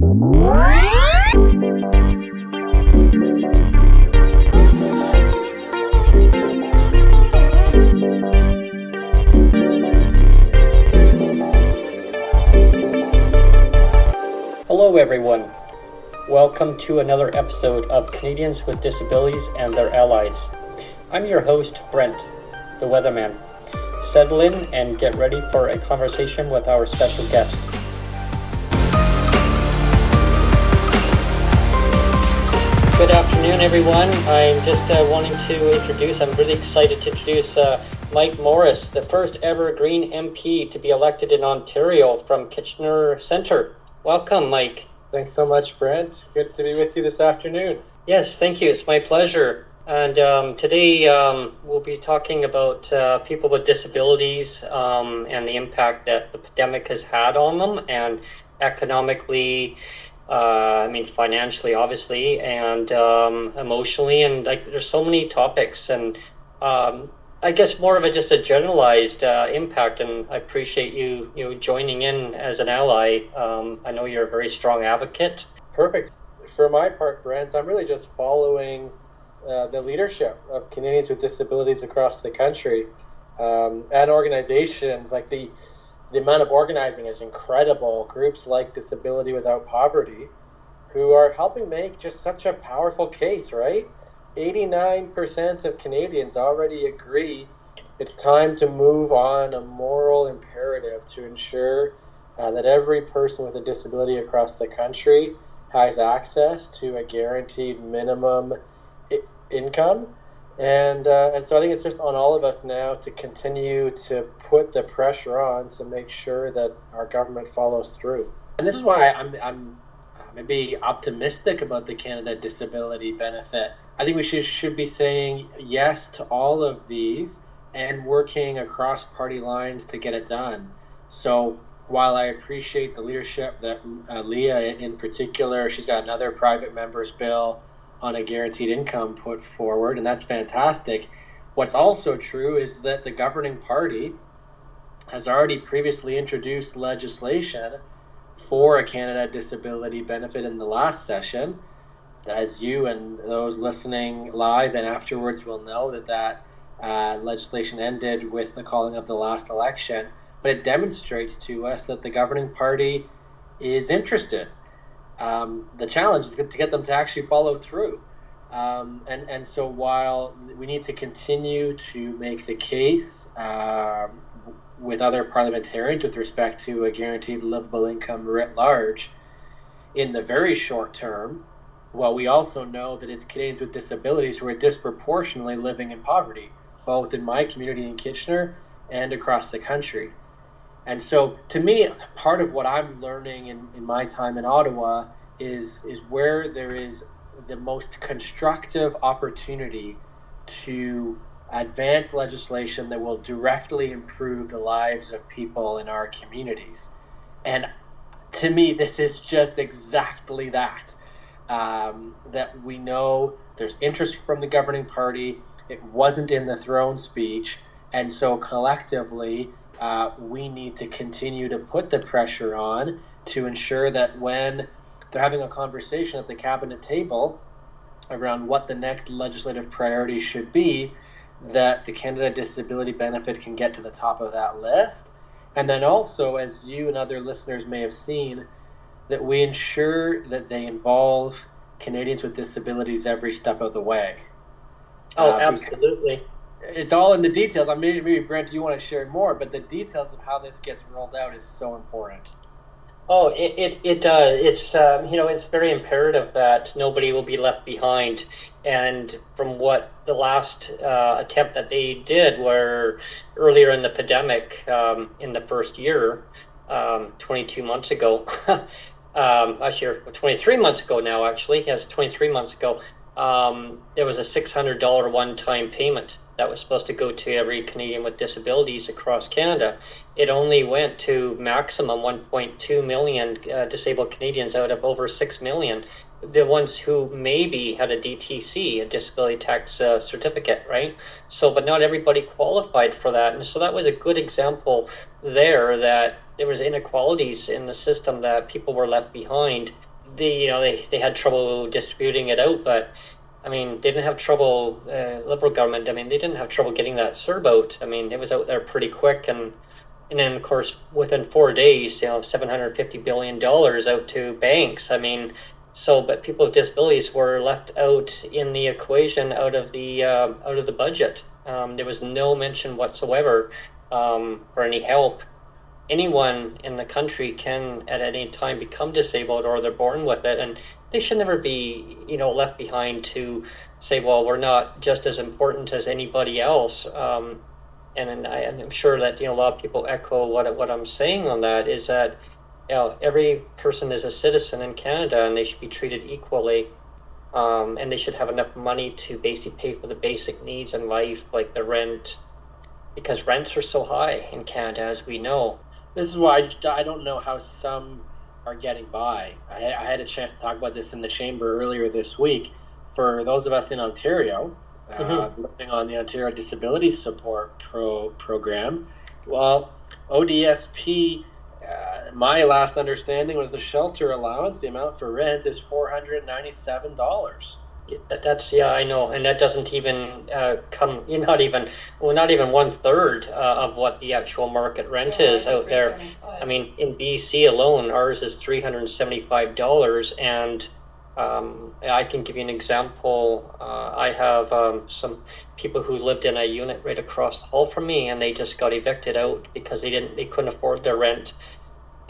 Hello everyone, welcome to another episode of Canadians with Disabilities and Their Allies. I'm your host, Brent, the weatherman. Settle in and get ready for a conversation with our special guest. Good afternoon everyone. I'm just wanting to I'm really excited to introduce Mike Morrice, the first ever Green MP to be elected in Ontario from Kitchener Centre. Welcome, Mike. Thanks so much, Brent. Good to be with you this afternoon. Yes, thank you. It's my pleasure. And today we'll be talking about people with disabilities and the impact that the pandemic has had on them, and economically, financially, obviously, and emotionally, and there's so many topics, and I guess more of just a generalized impact, and I appreciate you joining in as an ally. I know you're a very strong advocate. Perfect. For my part, Brent, I'm really just following the leadership of Canadians with disabilities across the country, and organizations. Like the amount of organizing is incredible. Groups like Disability Without Poverty, who are helping make just such a powerful case, right? 89% of Canadians already agree it's time to move on a moral imperative to ensure that every person with a disability across the country has access to a guaranteed minimum income. And so I think it's just on all of us now to continue to put the pressure on to make sure that our government follows through. And this is why I'm maybe optimistic about the Canada Disability Benefit. I think we should be saying yes to all of these and working across party lines to get it done. So while I appreciate the leadership that Leah in particular, she's got another private member's bill on a guaranteed income put forward, and that's fantastic. What's also true is that the governing party has already previously introduced legislation for a Canada Disability Benefit in the last session. As you and those listening live and afterwards will know, that legislation ended with the calling of the last election, but it demonstrates to us that the governing party is interested. The challenge is to get them to actually follow through. And so while we need to continue to make the case with other parliamentarians with respect to a guaranteed livable income writ large in the very short term, well, we also know that it's Canadians with disabilities who are disproportionately living in poverty, both in my community in Kitchener and across the country. And so to me, part of what I'm learning in my time in Ottawa is where there is the most constructive opportunity to advance legislation that will directly improve the lives of people in our communities. And to me, this is just exactly that. That we know there's interest from the governing party. It wasn't in the throne speech. And so collectively, we need to continue to put the pressure on to ensure that when they're having a conversation at the cabinet table around what the next legislative priority should be, that the Canada Disability Benefit can get to the top of that list. And then also, as you and other listeners may have seen, that we ensure that they involve Canadians with disabilities every step of the way. Oh, absolutely. It's all in the details. Maybe Brent, you want to share more, but the details of how this gets rolled out is so important. Oh, it's very imperative that nobody will be left behind. And from what the last attempt that they did were earlier in the pandemic, in the first year, 22 months ago, actually 23 months ago now, actually, yes, 23 months ago, there was a $600 one-time payment that was supposed to go to every Canadian with disabilities across Canada. It only went to maximum 1.2 million disabled Canadians out of over 6 million. The ones who maybe had a DTC, a disability tax certificate, right? So, but not everybody qualified for that. And so that was a good example there that there was inequalities in the system, that people were left behind. they had trouble distributing it out, but I mean, they didn't have trouble. Liberal government. I mean, they didn't have trouble getting that CERB out. I mean, it was out there pretty quick, and then of course within 4 days, $750 billion out to banks. I mean, so but people with disabilities were left out in the equation, out of the budget. There was no mention whatsoever for any help. Anyone in the country can at any time become disabled, or they're born with it, and they should never be left behind to say, well, we're not just as important as anybody else. And I'm sure that a lot of people echo what I'm saying on that, is that every person is a citizen in Canada, and they should be treated equally, and they should have enough money to basically pay for the basic needs in life, like the rent, because rents are so high in Canada, as we know. This is why I don't know how some are getting by. I had a chance to talk about this in the chamber earlier this week. For those of us in Ontario, living on the Ontario Disability Support Program, well, ODSP, my last understanding was the shelter allowance, the amount for rent is $497. That's I know, and that doesn't even come in, not even 1/3 of what the actual market rent is out there. I mean, in BC alone, ours is $375, and I can give you an example. I have some people who lived in a unit right across the hall from me, and they just got evicted out because they couldn't afford their rent.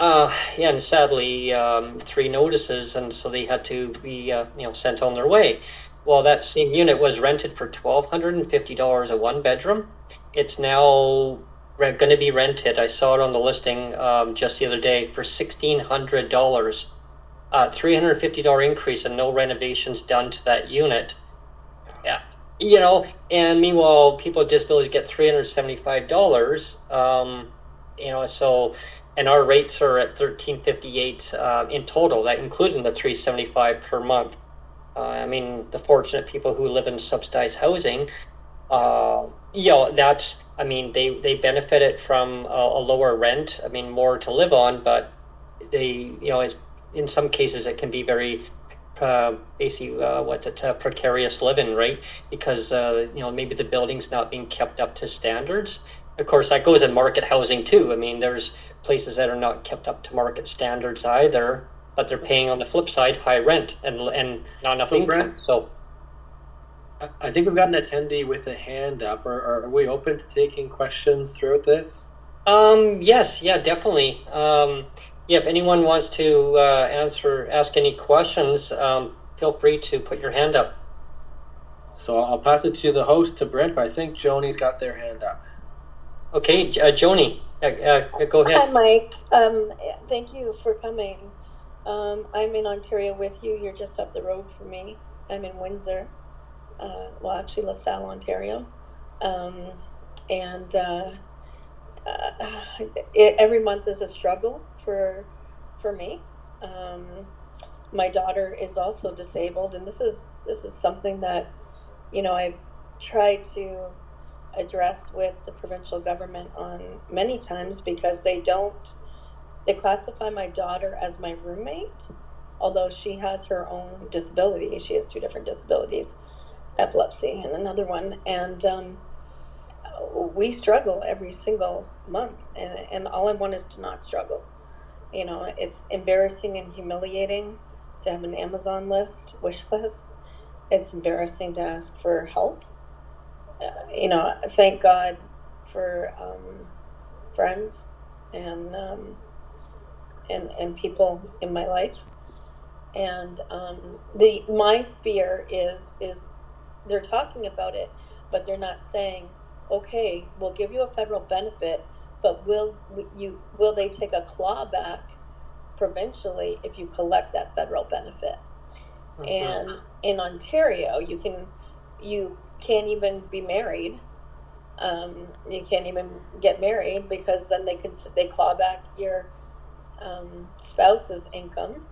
Yeah, and sadly, 3 notices, and so they had to be, sent on their way. Well, that same unit was rented for $1,250 a 1 bedroom. It's now going to be rented. I saw it on the listing just the other day for $1,600. $350 increase, and no renovations done to that unit. Yeah, and meanwhile, people with disabilities get $375. So. And our rates are at $1,358 in total, that including the $375 per month. I mean, the fortunate people who live in subsidized housing, they benefited from a lower rent. I mean, more to live on, but in some cases it can be very precarious living, right? Because maybe the building's not being kept up to standards. Of course, that goes in market housing too. I mean, there's places that are not kept up to market standards either, but they're paying, on the flip side, high rent and not enough income. Brent, so I think we've got an attendee with a hand up. Are we open to taking questions throughout this? Yes, yeah, definitely. If anyone wants to ask any questions, feel free to put your hand up. So I'll pass it to the host, to Brent, but I think Joni's got their hand up. Okay, Joni, go ahead. Hi, Mike. Thank you for coming. I'm in Ontario with you. You're just up the road from me. I'm in Windsor. Actually, LaSalle, Ontario. Every month is a struggle for me. My daughter is also disabled, and this is something that I've tried to address with the provincial government on many times, because they classify my daughter as my roommate, although she has her own disability. She has 2 different disabilities, epilepsy and another one, and we struggle every single month, and all I want is to not struggle. It's embarrassing and humiliating to have an Amazon wish list. It's embarrassing to ask for help. Thank God for friends and people in my life. And my fear is they're talking about it, but they're not saying, okay, we'll give you a federal benefit, but will they take a clawback provincially if you collect that federal benefit? Mm-hmm. And in Ontario, you can't even be married. You can't even get married, because then they claw back your spouse's income.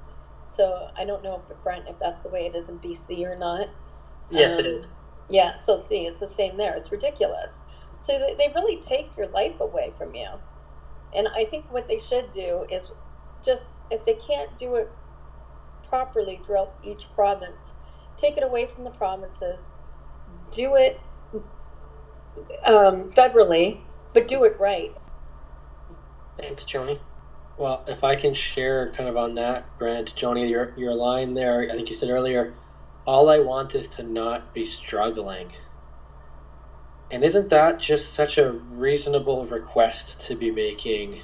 So I don't know, Brent, if that's the way it is in BC or not. Yes, it is. Yeah, so see, it's the same there. It's ridiculous. So they really take your life away from you. And I think what they should do is just, if they can't do it properly throughout each province. Take it away from the provinces, do it federally, but do it right. Thanks, Joni. Well, if I can share kind of on that, Brent, Joni, your line there, I think you said earlier, all I want is to not be struggling. And isn't that just such a reasonable request to be making?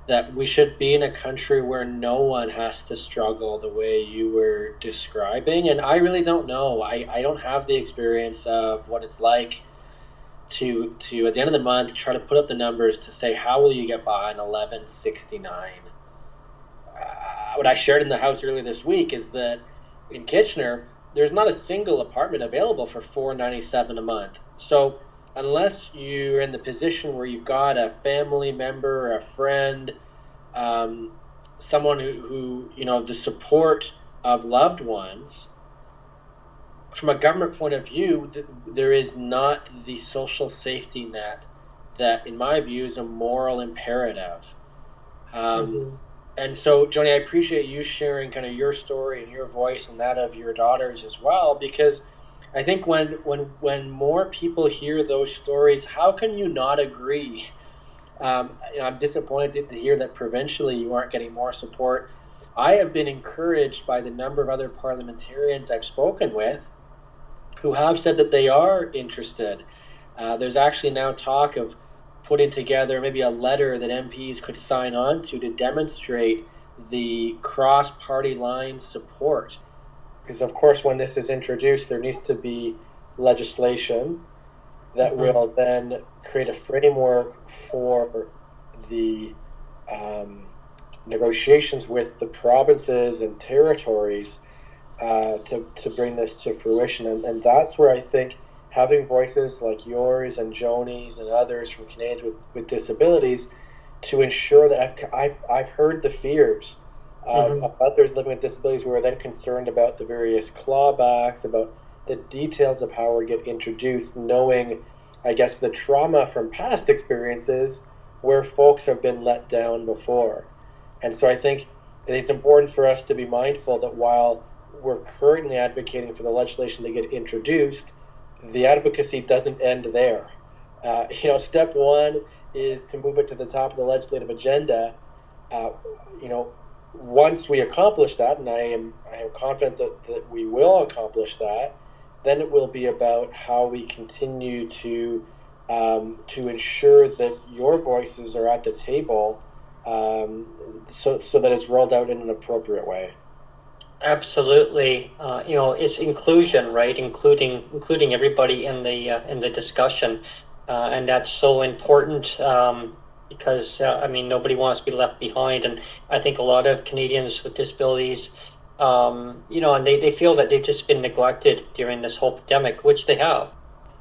That we should be in a country where no one has to struggle the way you were describing. And I really don't know. I don't have the experience of what it's like to at the end of the month try to put up the numbers to say how will you get by on 1169. What I shared in the house earlier this week is that in Kitchener there's not a single apartment available for $497 a month. So unless you're in the position where you've got a family member, a friend, someone who the support of loved ones, from a government point of view, there is not the social safety net that, in my view, is a moral imperative. And so, Joni, I appreciate you sharing kind of your story and your voice and that of your daughters as well, because I think when more people hear those stories, how can you not agree? I'm disappointed to hear that provincially you aren't getting more support. I have been encouraged by the number of other parliamentarians I've spoken with who have said that they are interested. There's actually now talk of putting together maybe a letter that MPs could sign on to demonstrate the cross-party line support. Because, of course, when this is introduced, there needs to be legislation that will then create a framework for the negotiations with the provinces and territories to bring this to fruition. And that's where I think having voices like yours and Joni's and others from Canadians with disabilities to ensure that I've heard the fears of others living with disabilities who are then concerned about the various clawbacks, about the details of how we get introduced, knowing, I guess, the trauma from past experiences where folks have been let down before. And so I think it's important for us to be mindful that while we're currently advocating for the legislation to get introduced, the advocacy doesn't end there. Step one is to move it to the top of the legislative agenda. Once we accomplish that, and I am confident that we will accomplish that, then it will be about how we continue to ensure that your voices are at the table, so that it's rolled out in an appropriate way. Absolutely. It's inclusion, right? Including everybody in the discussion, and that's so important because nobody wants to be left behind, and I think a lot of Canadians with disabilities, and they feel that they've just been neglected during this whole pandemic, which they have,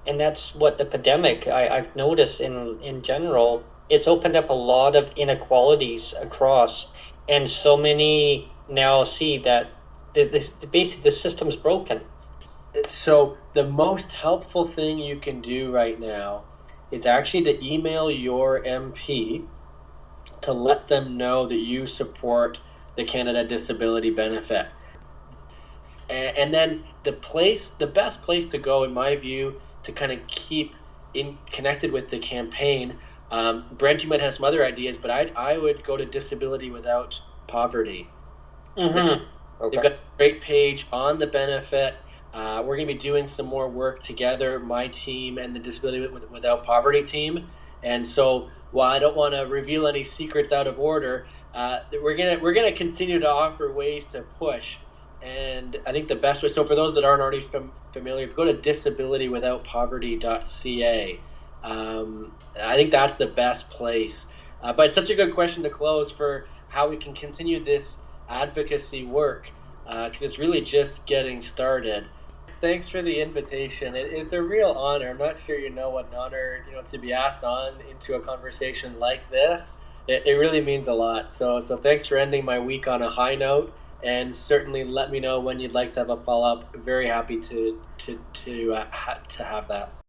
and that's what the pandemic I've noticed in general. It's opened up a lot of inequalities across, and so many now see that basically the system's broken. So the most helpful thing you can do right now is actually to email your MP to let them know that you support the Canada Disability Benefit. And then the best place to go, in my view, to kind of keep connected with the campaign, Brent, you might have some other ideas, but I would go to Disability Without Poverty. Mm-hmm. Okay. They've got a great page on the benefit. We're going to be doing some more work together, my team and the Disability Without Poverty team. And so, while I don't want to reveal any secrets out of order, we're gonna continue to offer ways to push. And I think the best way. So, for those that aren't already familiar, if you go to disabilitywithoutpoverty.ca, I think that's the best place. But it's such a good question to close for how we can continue this advocacy work, because it's really just getting started. Thanks for the invitation. It's a real honor. I'm not sure you know what an honor to be asked on into a conversation like this. It really means a lot. So thanks for ending my week on a high note, and certainly let me know when you'd like to have a follow-up. Very happy to have that.